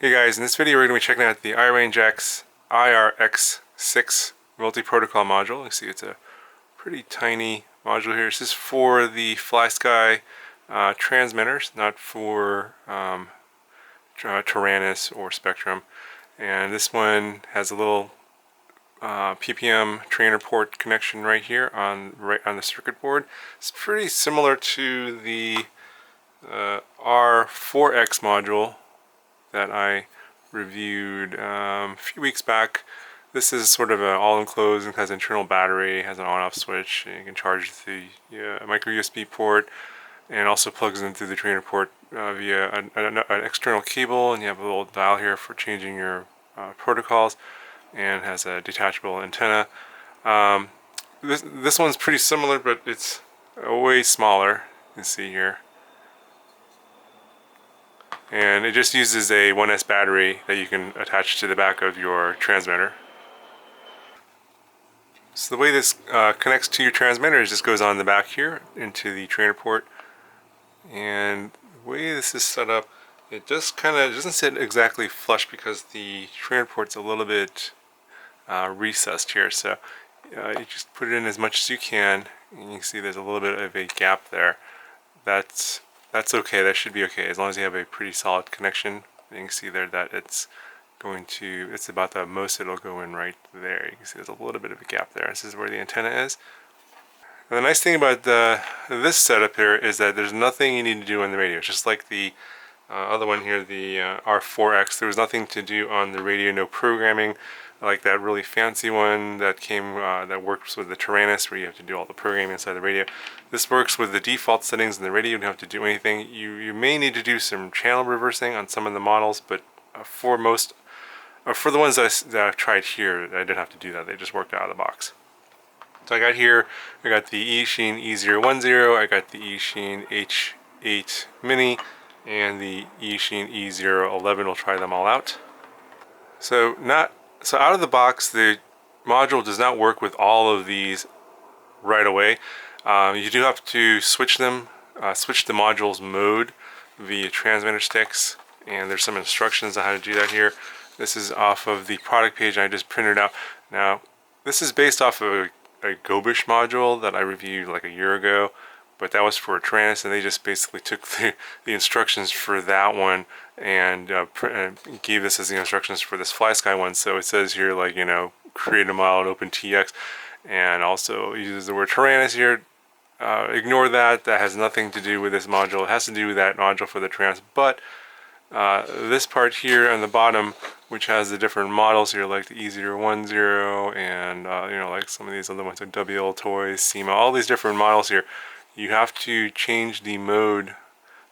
Hey guys, in this video we're going to be checking out the iRangeX iRX6 Multiprotocol Module. You see it's a pretty tiny module here. This is for the Flysky transmitters, not for Tyrannus or Spectrum. And this one has a little ppm trainer port connection right here on the circuit board. It's pretty similar to the R4X module that I reviewed a few weeks back. This is sort of an all-enclosed and has an internal battery, has an on-off switch, and you can charge the micro USB port, and also plugs in through the trainer port via an external cable, and you have a little dial here for changing your protocols, and has a detachable antenna. This one's pretty similar, but it's way smaller, you can see here. And it just uses a 1S battery that you can attach to the back of your transmitter. So the way this connects to your transmitter is just goes on the back here into the trainer port. And the way this is set up, it just kind of doesn't sit exactly flush because the trainer port's a little bit recessed here. So you just put it in as much as you can, and you can see there's a little bit of a gap there. That's okay, that should be okay, as long as you have a pretty solid connection. You can see there that it's about the most it'll go in right there. You can see there's a little bit of a gap there. This is where the antenna is. And the nice thing about this setup here is that there's nothing you need to do on the radio. Just like the other one here, the R4X, there was nothing to do on the radio, no programming, like that really fancy one that came that works with the Tyrannus, where you have to do all the programming inside the radio. This works with the default settings in the radio. You don't have to do anything. You may need to do some channel reversing on some of the models, but for the ones that I've tried here, I didn't have to do that. They just worked out of the box. So I got the eSheen E010, I got the eSheen H8 Mini, and the eSheen E011. We'll try them all out. So out of the box, the module does not work with all of these right away. You do have to switch the module's mode via transmitter sticks, and there's some instructions on how to do that here. This is off of the product page I just printed out. Now, this is based off of a Gobish module that I reviewed like a year ago, but that was for a Tyrannus, and they just basically took the instructions for that one and gave this as the instructions for this Flysky one. So it says here, like, you know, create a model and OpenTX, and also uses the word Tyrannus here. Ignore that. That has nothing to do with this module. It has to do with that module for the Tyrannus. But this part here on the bottom, which has the different models here, like the E010 and you know, like some of these other ones, like WL Toys, SEMA, all these different models here, you have to change the mode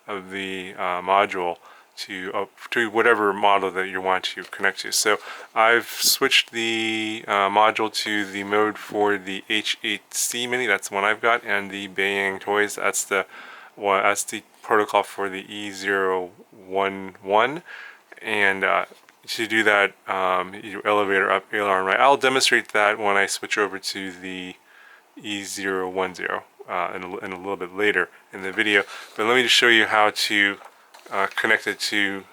of the module to whatever model that you want to connect to. So I've switched the module to the mode for the H8C Mini. That's the one I've got, and the Bayang Toys. That's the protocol for the E011. And to do that, you elevator up, aileron right. I'll demonstrate that when I switch over to the E010 in a little bit later in the video. But let me just show you how to connect it to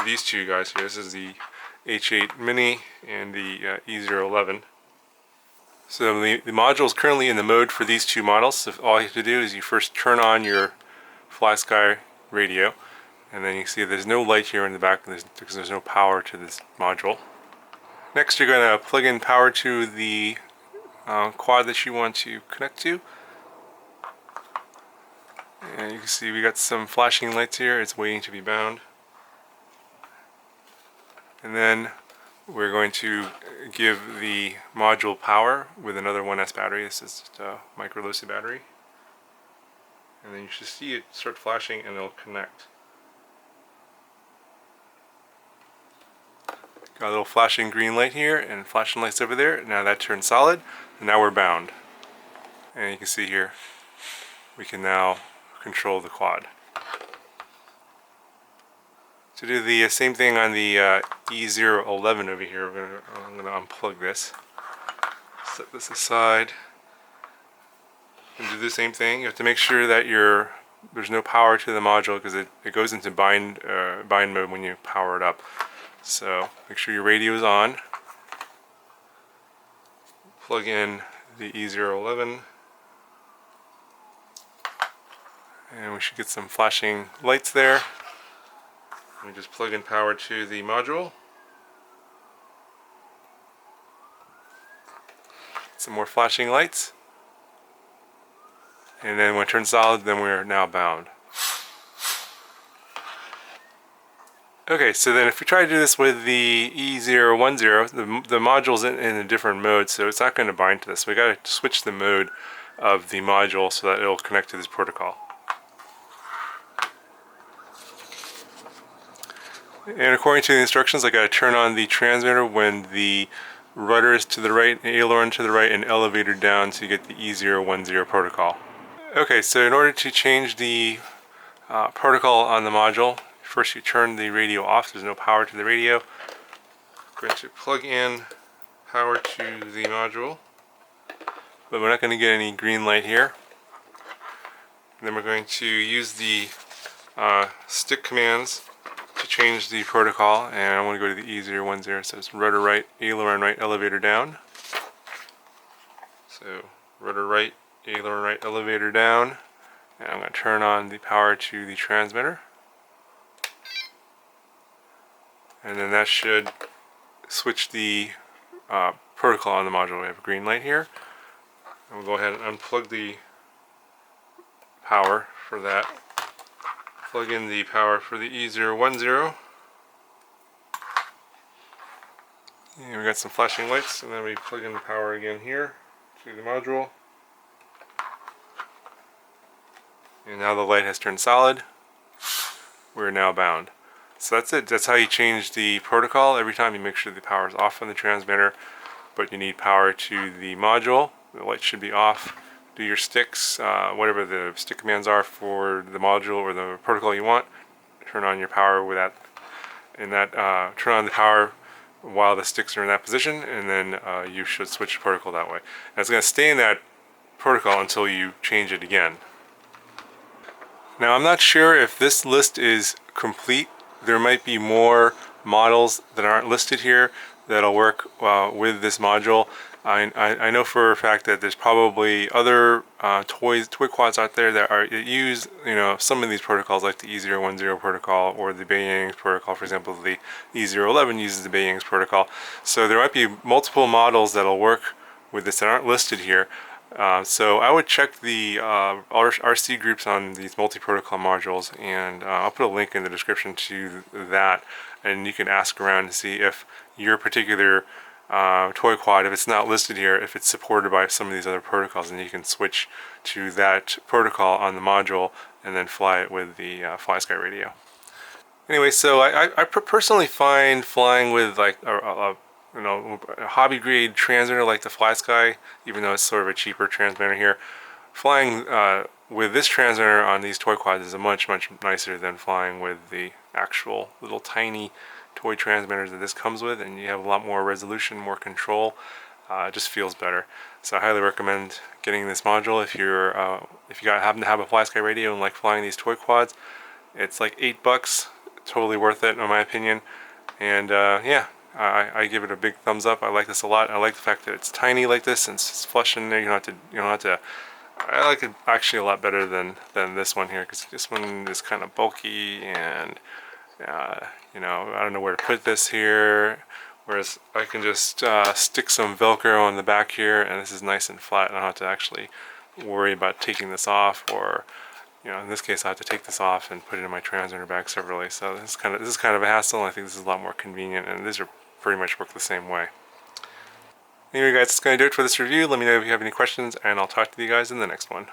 these two guys here. This is the H8 Mini and the E011. So the module is currently in the mode for these two models. So all you have to do is you first turn on your Flysky radio, and then you see there's no light here in the back because there's no power to this module. Next, you're going to plug in power to the quad that you want to connect to. And you can see we got some flashing lights here. It's waiting to be bound. And then we're going to give the module power with another 1S battery. This is just a micro low battery. And then you should see it start flashing and it'll connect. Got a little flashing green light here and flashing lights over there. Now that turned solid, and now we're bound. And you can see here, we can now control the quad. To do the same thing on the E011 over here, I'm going to unplug this, set this aside, and do the same thing. You have to make sure that your there's no power to the module because it goes into bind mode when you power it up. So make sure your radio is on. Plug in the E011, and we should get some flashing lights there. We just plug in power to the module. Some more flashing lights. And then when it turns solid, then we're now bound. Okay, so then if we try to do this with the E010, the module's in a different mode, so it's not going to bind to this. We got to switch the mode of the module so that it'll connect to this protocol. And according to the instructions, I got to turn on the transmitter when the rudder is to the right, aileron to the right, and elevator down to get the E010 protocol. Okay, so in order to change the protocol on the module, first you turn the radio off. There's no power to the radio. We're going to plug in power to the module, but we're not going to get any green light here. And then we're going to use the stick commands to change the protocol, and I want to go to the E010, so it's rudder right, aileron right, elevator down. So rudder right, aileron right, elevator down, and I'm going to turn on the power to the transmitter. And then that should switch the protocol on the module. We have a green light here. And we'll go ahead and unplug the power for that. Plug in the power for the E010. And we got some flashing lights, and then we plug in the power again here to the module. And now the light has turned solid. We're now bound. So that's it. That's how you change the protocol. Every time you make sure the power is off on the transmitter, but you need power to the module. The light should be off. Do your sticks, whatever the stick commands are for the module or the protocol you want. Turn on your power with that. And that turn on the power while the sticks are in that position, and then you should switch the protocol that way. And it's going to stay in that protocol until you change it again. Now I'm not sure if this list is complete. There might be more models that aren't listed here that'll work with this module. I know for a fact that there's probably other toy quads out there that use some of these protocols, like the E010 protocol or the iRangeX protocol. For example, the E011 uses the iRangeX protocol. So there might be multiple models that'll work with this that aren't listed here. So I would check the RCGroups on these multi-protocol modules, and I'll put a link in the description to that, and you can ask around to see if your particular toy quad, if it's not listed here, if it's supported by some of these other protocols, and you can switch to that protocol on the module and then fly it with the Flysky radio. Anyway, so I personally find flying with like a hobby grade transmitter like the Flysky, even though it's sort of a cheaper transmitter here, flying with this transmitter on these toy quads is much nicer than flying with the actual little tiny toy transmitters that this comes with, and you have a lot more resolution, more control. It just feels better. So I highly recommend getting this module if you happen to have a Flysky radio and like flying these toy quads. It's like $8, totally worth it in my opinion. And yeah, I give it a big thumbs up. I like this a lot. I like the fact that it's tiny like this, and it's flush in there. You don't have to. I like it actually a lot better than this one here, because this one is kind of bulky, and I don't know where to put this here. Whereas I can just stick some Velcro on the back here, and this is nice and flat. I don't have to actually worry about taking this off, or in this case I have to take this off and put it in my transmitter bag separately. So this is kind of a hassle, and I think this is a lot more convenient, and these are pretty much work the same way. Anyway guys, that's going to do it for this review. Let me know if you have any questions, and I'll talk to you guys in the next one.